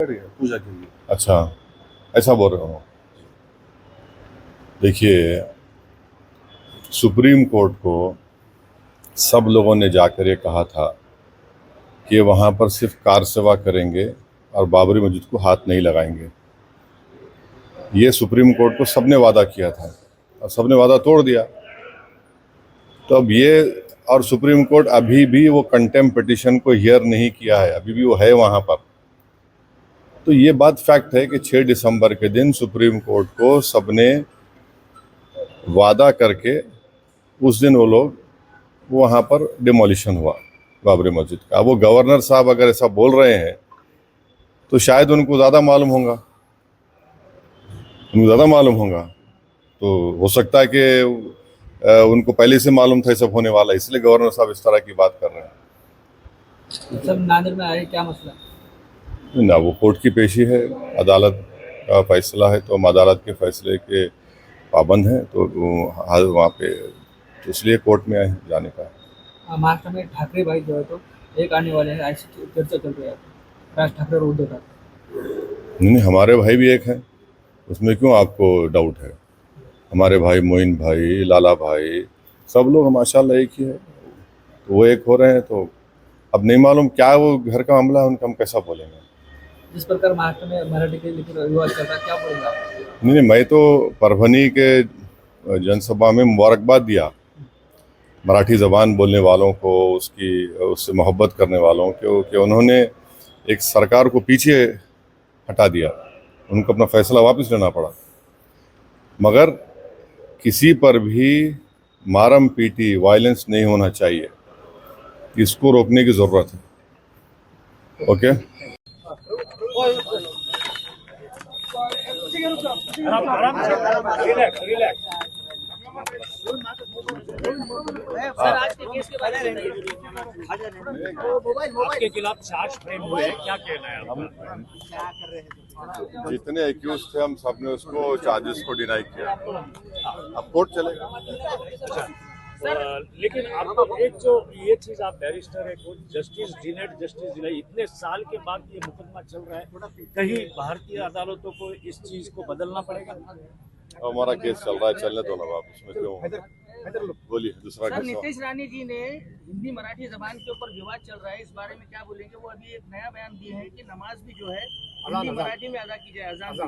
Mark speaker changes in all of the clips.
Speaker 1: पूजा के लिए।
Speaker 2: अच्छा, ऐसा बोल रहे हो। देखिए, सुप्रीम कोर्ट को सब लोगों ने जाकर ये कहा था कि वहाँ पर सिर्फ कार सेवा करेंगे और बाबरी मस्जिद को हाथ नहीं लगाएंगे। ये सुप्रीम कोर्ट को सबने वादा किया था और सबने वादा तोड़ दिया। तो अब ये और सुप्रीम कोर्ट अभी भी वो कंटेम्प्ट पिटिशन को हियर नहीं किया है, अभी भी वो है वहाँ पर। तो ये बात फैक्ट है कि 6 दिसंबर के दिन सुप्रीम कोर्ट को सबने वादा करके उस दिन वो लोग वहाँ पर डिमोलिशन हुआ बाबरी मस्जिद का। अब वो गवर्नर साहब अगर ऐसा बोल रहे हैं तो शायद उनको ज़्यादा मालूम होगा, तो हो सकता है कि उनको पहले से मालूम था ये सब होने वाला है, इसलिए गवर्नर साहब इस तरह की बात कर रहे हैं।
Speaker 3: सब नादिर में आए, क्या मसला?
Speaker 2: ना वो कोर्ट की पेशी है, अदालत का फैसला है, तो हम अदालत के फैसले के पाबंद हैं। तो वहाँ पे तो इसलिए कोर्ट में आए जाने का।
Speaker 3: महाराष्ट्र में ठाकरे भाई जो है तो एक आने वाले हैं, ऐसी चर्चा चल रही है। राज ठाकरे और उद्धव ठाकरे।
Speaker 2: नहीं, हमारे भाई भी एक हैं, उसमें क्यों आपको डाउट है? हमारे भाई मोइन भाई, लाला भाई, सब लोग माशाल्लाह एक ही है। तो वो एक हो रहे हैं, तो अब नहीं मालूम क्या वो घर का मामला है उनका, हम कैसा बोलेंगे।
Speaker 3: जिस प्रकार महाराष्ट्र में मराठी के लेकर विवाद चल रहा है, क्या बोलेंगे आप?
Speaker 2: नहीं, मैं तो परभनी के जनसभा में मुबारकबाद दिया मराठी ज़बान बोलने वालों को, उससे मोहब्बत करने वालों को, कि उन्होंने एक सरकार को पीछे हटा दिया, उनको अपना फैसला वापस लेना पड़ा। मगर किसी पर भी मारम पीटी वायलेंस नहीं होना चाहिए, इसको रोकने की ज़रूरत है। ओके,
Speaker 4: सर, आज के केस के बारे में आपके खिलाफ चार्ज फ्रेम हुए हैं, क्या कहना है आपका?
Speaker 2: जितने एक्यूज थे हम सब ने उसको चार्जेस को डिनाई किया। अब कोर्ट चलेगा।
Speaker 4: लेकिन आपको एक जो ये चीज, आप बैरिस्टर है, को जस्टिस डिनेड जस्टिस दिलाई, इतने साल के बाद ये मुकदमा चल रहा है, कहीं भारतीय अदालतों को इस चीज को बदलना पड़ेगा?
Speaker 2: हमारा केस चल रहा है, चलने दो ना, आप उसमें क्यों? बोलिए दूसरा
Speaker 3: सर,
Speaker 2: केस।
Speaker 3: नीतीश रानी जी ने हिंदी मराठी जबान के ऊपर विवाद चल रहा है, इस बारे में क्या बोलेंगे? वो अभी एक नया बयान दिए हैं कि नमाज भी जो है हिंदी मराठी में अदा की जाए, अजान भी।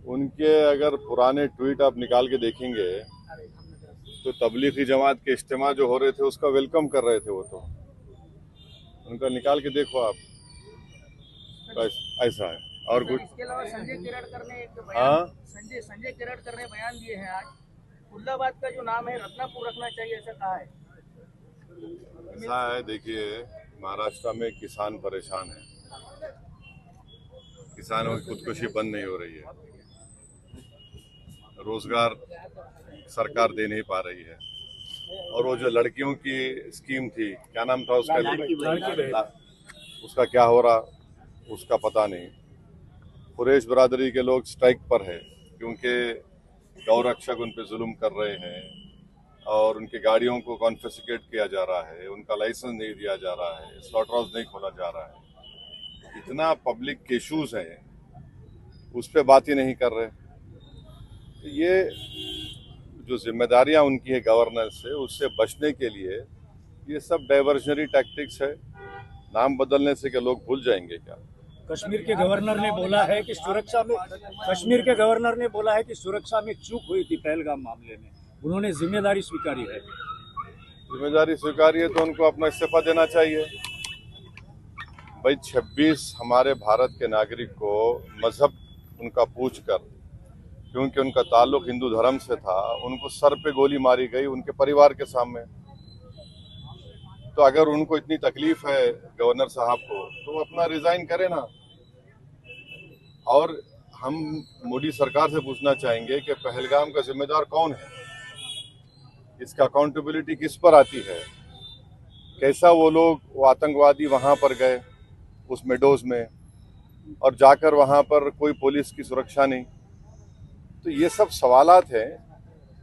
Speaker 2: उनके अगर पुराने ट्वीट आप निकाल के देखेंगे तो तबलीगी जमात के इज्तिमा जो हो रहे थे उसका वेलकम कर रहे थे वो, तो उनका निकाल के देखो आप, ऐसा है। और कुछ
Speaker 3: इसके अलावा संजय केरड़कर ने एक
Speaker 2: हाँ?
Speaker 3: बयान, संजय केरड़कर ने बयान दिए हैं आज, खुल्लाबाद का जो नाम है रत्नापुर रखना चाहिए, ऐसा कहा है।
Speaker 2: ऐसा है, देखिए महाराष्ट्र में किसान परेशान है, किसानों की खुदकुशी बंद नहीं हो रही है, रोजगार सरकार दे नहीं पा रही है, और वो जो लड़कियों की स्कीम थी, क्या नाम था उसका, उसका क्या हो रहा उसका पता नहीं। कुरैश बरादरी के लोग स्ट्राइक पर है क्योंकि गौरक्षक उन पे जुल्म कर रहे हैं और उनकी गाड़ियों को कॉन्फिस्केट किया जा रहा है, उनका लाइसेंस नहीं दिया जा रहा है, स्लॉटर हाउस नहीं खोला जा रहा है। इतना पब्लिक के इशूज हैं, उस पर बात ही नहीं कर रहे। तो ये जो जिम्मेदारियां उनकी है गवर्नेंस से, उससे बचने के लिए ये सब डाइवर्जनरी टैक्टिक्स है। नाम बदलने से क्या लोग भूल जाएंगे क्या?
Speaker 4: कश्मीर के गवर्नर ने बोला है कि सुरक्षा में चूक हुई थी पहलगाम मामले में, उन्होंने जिम्मेदारी स्वीकारी है।
Speaker 2: जिम्मेदारी स्वीकारी है तो उनको अपना इस्तीफा देना चाहिए। भाई 26 हमारे भारत के नागरिक को मजहब उनका पूछकर, क्योंकि उनका ताल्लुक हिंदू धर्म से था, उनको सर पे गोली मारी गई उनके परिवार के सामने। तो अगर उनको इतनी तकलीफ है गवर्नर साहब को, तो वो अपना रिजाइन करे ना। और हम मोदी सरकार से पूछना चाहेंगे कि पहलगाम का जिम्मेदार कौन है, इसका अकाउंटेबिलिटी किस पर आती है? कैसा वो आतंकवादी वहां पर गए उस मेडोज में, और जाकर वहां पर कोई पुलिस की सुरक्षा नहीं। तो ये सब सवालात हैं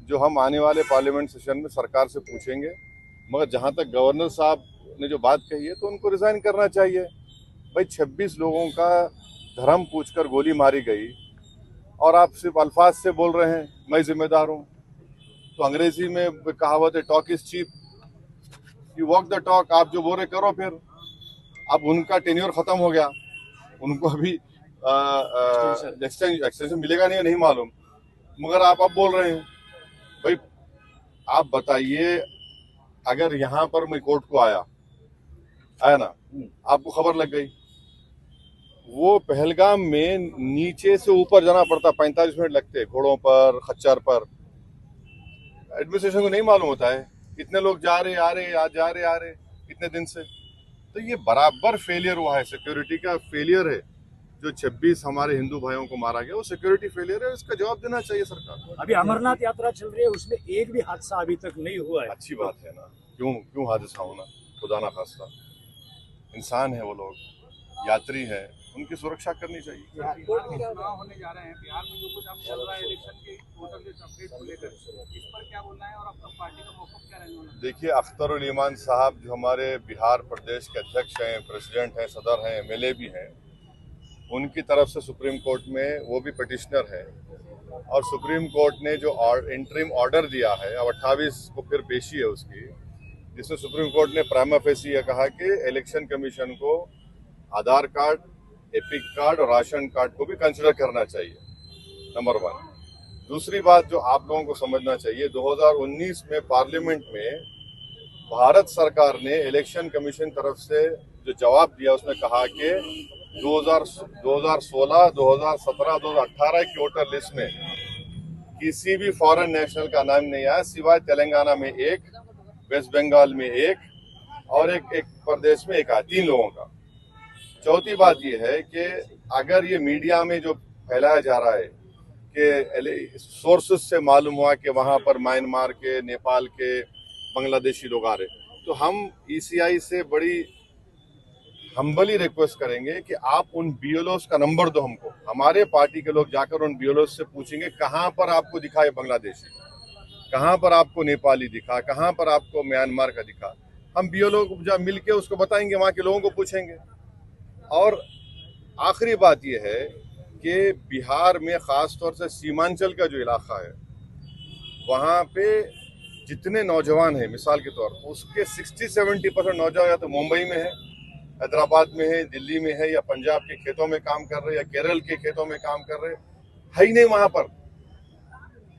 Speaker 2: जो हम आने वाले पार्लियामेंट सेशन में सरकार से पूछेंगे। मगर जहां तक गवर्नर साहब ने जो बात कही है, तो उनको रिजाइन करना चाहिए। भाई 26 लोगों का धर्म पूछकर गोली मारी गई और आप सिर्फ अल्फाज से बोल रहे हैं मैं जिम्मेदार हूं। तो अंग्रेजी में कहावत है talk is cheap, you walk the talk. आप जो बोल रहे करो फिर। अब उनका टेन्योर खत्म हो गया, उनको अभी एक्सटेंशन मिलेगा नहीं मालूम, मगर आप अब बोल रहे हैं। भाई आप बताइए, अगर यहाँ पर मैं कोर्ट को आया ना, आपको खबर लग गई, वो पहलगाम में नीचे से ऊपर जाना पड़ता, 45 मिनट लगते घोड़ों पर, खच्चर पर। एडमिनिस्ट्रेशन को नहीं मालूम होता है कितने लोग जा रहे आ रहे कितने दिन से। तो ये बराबर फेलियर हुआ है, सिक्योरिटी का फेलियर है। जो 26 हमारे हिंदू भाइयों को मारा गया वो सिक्योरिटी फेलियर है, इसका जवाब देना चाहिए सरकार को।
Speaker 4: अभी अमरनाथ यात्रा चल रही है, उसमें एक भी हादसा अभी तक नहीं हुआ है।
Speaker 2: अच्छी बात है ना, क्यों हादसा होना, खुदा ना खास्ता। इंसान है वो लोग, यात्री है, उनकी सुरक्षा करनी चाहिए।
Speaker 3: चुनाव होने जा रहे हैं बिहार में, जो कुछ अब चल रहा है इलेक्शन के वोटर लिस्ट अपडेट को लेकर, इस पर क्या बोलना है और आपका पार्टी का मौक़िफ़ क्या रहने वाला है?
Speaker 2: देखिए, अख्तर उल ईमान साहब जो हमारे बिहार प्रदेश के अध्यक्ष हैं, प्रेसिडेंट हैं, सदर हैं, एमएलए भी हैं, उनकी तरफ से सुप्रीम कोर्ट में वो भी पिटिशनर है और सुप्रीम कोर्ट ने जो इंटरिम ऑर्डर दिया है, अब 28 को फिर पेशी है उसकी, जिसमें सुप्रीम कोर्ट ने प्राइमा फेसी यह कहा कि इलेक्शन कमीशन को आधार कार्ड, एपिक कार्ड और राशन कार्ड को भी कंसिडर करना चाहिए, नंबर 1। दूसरी बात जो आप लोगों को समझना चाहिए, 2019 में पार्लियामेंट में भारत सरकार ने इलेक्शन कमीशन तरफ से जो जवाब दिया उसमें कहा कि 2016, 2017, 2018 की वोटर लिस्ट में किसी भी फॉरेन नेशनल का नाम नहीं आया, सिवाय तेलंगाना में 1, वेस्ट बंगाल में 1 और एक प्रदेश में 1 आया, 3 लोगों का। चौथी बात यह है कि अगर ये मीडिया में जो फैलाया जा रहा है कि सोर्सेस से मालूम हुआ कि वहां पर म्यांमार के, नेपाल के, बांग्लादेशी लोग आ रहे, तो हम ईसीआई से बड़ी हम्बली रिक्वेस्ट करेंगे कि आप उन बीएलओस का नंबर दो हमको। हमारे पार्टी के लोग जाकर उन बीएलओस से पूछेंगे कहां पर आपको दिखा है बांग्लादेशी, कहां पर आपको नेपाली दिखा, कहां पर आपको म्यांमार का दिखा। हम बीएलओ को जब मिलके उसको बताएंगे, वहां के लोगों को पूछेंगे। और आखिरी बात यह है कि बिहार में खास तौर से सीमांचल का जो इलाका है, वहां पे जितने नौजवान हैं, मिसाल के तौर पर उसके 60-70% नौजवान या तो मुंबई में है, हैदराबाद में है, दिल्ली में है, या पंजाब के खेतों में काम कर रहे, या केरल के खेतों में काम कर रहे, है ही नहीं वहां पर।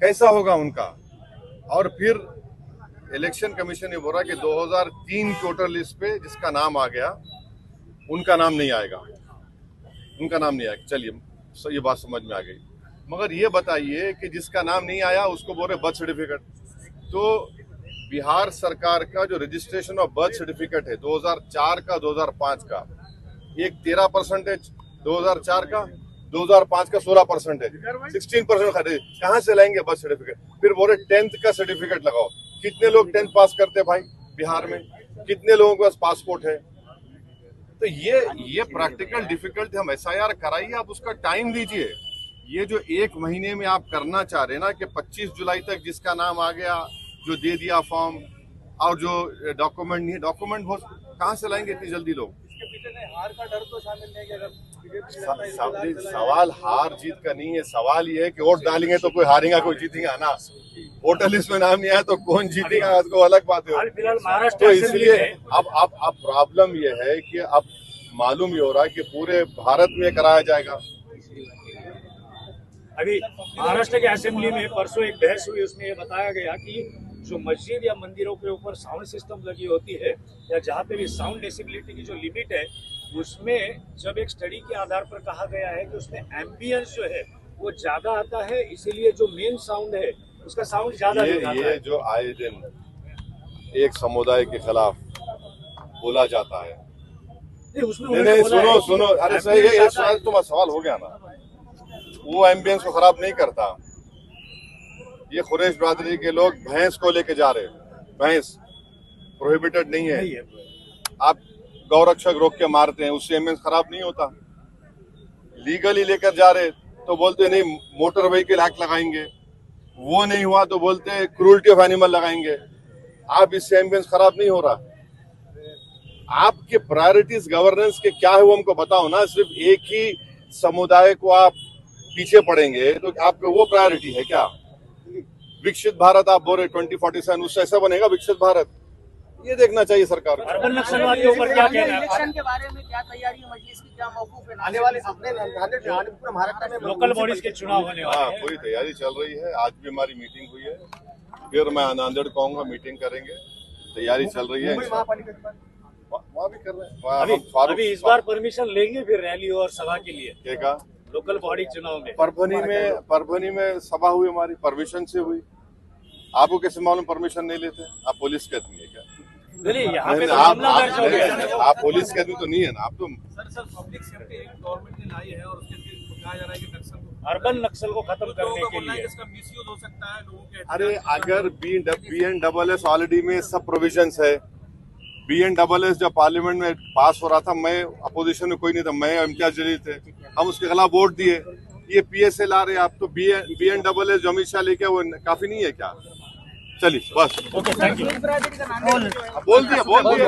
Speaker 2: कैसा होगा उनका? और फिर इलेक्शन कमीशन ने बोला कि 2003 की वोटर लिस्ट पे जिसका नाम आ गया उनका नाम नहीं आएगा, उनका नाम नहीं आएगा। चलिए, ये बात समझ में आ गई। मगर ये बताइए कि जिसका नाम नहीं आया उसको बोल रहे बर्थ सर्टिफिकेट। तो बिहार सरकार का जो रजिस्ट्रेशन ऑफ बर्थ सर्टिफिकेट है 2004 का, 2005 का, एक 13% 2004 का, 2005 का 16%, 16% कहाँ से लाएंगे बर्थ सर्टिफिकेट? फिर बोले 10th का सर्टिफिकेट लगाओ। कितने लोग 10th पास करते भाई बिहार में? कितने लोगों के पास पासपोर्ट है? तो ये प्रैक्टिकल डिफिकल्ट हम SIR कराइए, आप उसका टाइम दीजिए। ये जो 1 महीने में आप करना चाह रहे हैं ना कि 25 जुलाई तक जिसका नाम आ गया, जो दे दिया फॉर्म, और जो डॉक्यूमेंट नहीं है, डॉक्यूमेंट बहुत कहाँ से लाएंगे इतनी जल्दी लोग?
Speaker 3: इसके पीछे हार का डर तो शामिल नहीं है? अगर
Speaker 2: सवाल हार जीत का नहीं है, सवाल ये है कि वोट डालेंगे तो कोई हारेगा, कोई जीतेगा ना। वोटर लिस्ट में नाम नहीं आया तो कौन जीतेगा, उसको अलग बात है।
Speaker 4: फिलहाल महाराष्ट्र
Speaker 2: तो इसलिए अब प्रॉब्लम ये है कि अब मालूम ही हो रहा है कि पूरे भारत में कराया जाएगा।
Speaker 4: अभी महाराष्ट्र के असेंबली में परसों एक बहस हुई, उसमें ये बताया गया कि जो मस्जिद या मंदिरों के ऊपर साउंड सिस्टम लगी होती है, या जहाँ पे भी साउंड डेसिबिलिटी की जो लिमिट है, उसमें जब एक स्टडी के आधार पर कहा गया है कि उसमें एम्बियंस जो है वो ज्यादा आता है, इसीलिए जो मेन साउंड है उसका साउंड ज्यादा
Speaker 2: ये जो आए दिन एक समुदाय के खिलाफ बोला जाता है। नहीं, सुनो, अरे सही है, एक सवाल हो गया ना, वो एम्बियंस को खराब नहीं करता। ये कुरैश बरादरी के लोग भैंस को लेके जा रहे, भैंस प्रोहिबिटेड नहीं है, आप गौरक्षक रोक के मारते हैं, उससे एम्बियंस खराब नहीं होता। लीगली लेकर जा रहे तो बोलते नहीं मोटर व्हीकल एक्ट लगाएंगे, वो नहीं हुआ तो बोलते क्रूरल्टी ऑफ एनिमल लगाएंगे। आप इससे एम्बियंस खराब नहीं हो रहा। आपके प्रायोरिटीज गवर्नेंस के क्या है वो हमको बताओ ना। सिर्फ एक ही समुदाय को आप पीछे पड़ेंगे तो आपका वो प्रायोरिटी है क्या? विकसित भारत आप बोल रहे 2047 उससे ऐसा बनेगा विकसित भारत? ये देखना चाहिए सरकार को।
Speaker 4: अर्बन नक्सलवाद के ऊपर क्या कहना है?
Speaker 3: इलेक्शन के बारे में क्या तैयारी है मजलिस की, क्या मौकूफ है?
Speaker 1: आने वाले अपने पूरे महाराष्ट्र में
Speaker 4: लोकल बॉडीज के चुनाव होने
Speaker 2: हाँ,
Speaker 4: वाले हैं।
Speaker 2: पूरी तैयारी चल रही है। आज भी हमारी मीटिंग हुई है, फिर मैं नांदेड़ को आऊंगा, मीटिंग करेंगे। तैयारी चल रही है, वहाँ भी कर रहे हैं। वहाँ हम फारूक-
Speaker 4: अभी इस बार परमिशन लेंगे फिर रैली और सभा के लिए
Speaker 2: क्या कहा?
Speaker 4: लोकल बॉडी चुनाव में?
Speaker 2: परभनी में सभा हुई हमारी, परमिशन से हुई। आपको कैसे मालूम परमिशन नहीं लेते? आप पुलिस के आदमी है क्या?
Speaker 4: नहीं, यहाँ पे
Speaker 2: नहीं,
Speaker 4: तो
Speaker 2: आप
Speaker 4: मामला दर्ज हो गया।
Speaker 2: आप पुलिस के आदमी तो नहीं है ना। आप तो
Speaker 5: sir public safety act government ने लाई है और उसके कहा जा रहा है कि नक्सल को
Speaker 4: अर्बन नक्सल को खत्म करने के
Speaker 5: बोलना है कि
Speaker 4: लिए
Speaker 5: इसका मिसयूज हो सकता है लोगों के।
Speaker 2: अरे अगर BNSS ऑलरेडी में सब प्रोविजंस है। BNSS जब पार्लियामेंट में पास हो रहा था, मैं अपोजिशन में कोई नहीं था, मैं इम्तियाज जलील थे, हम उसके खिलाफ वोट दिए। ये PSA ला रहे आप तो BNSS जो अमित शाह लेके वो काफी नहीं है क्या? चलिए बस
Speaker 4: ओके, थैंक यू।
Speaker 3: बिरादरी का नाम
Speaker 2: बोल दिया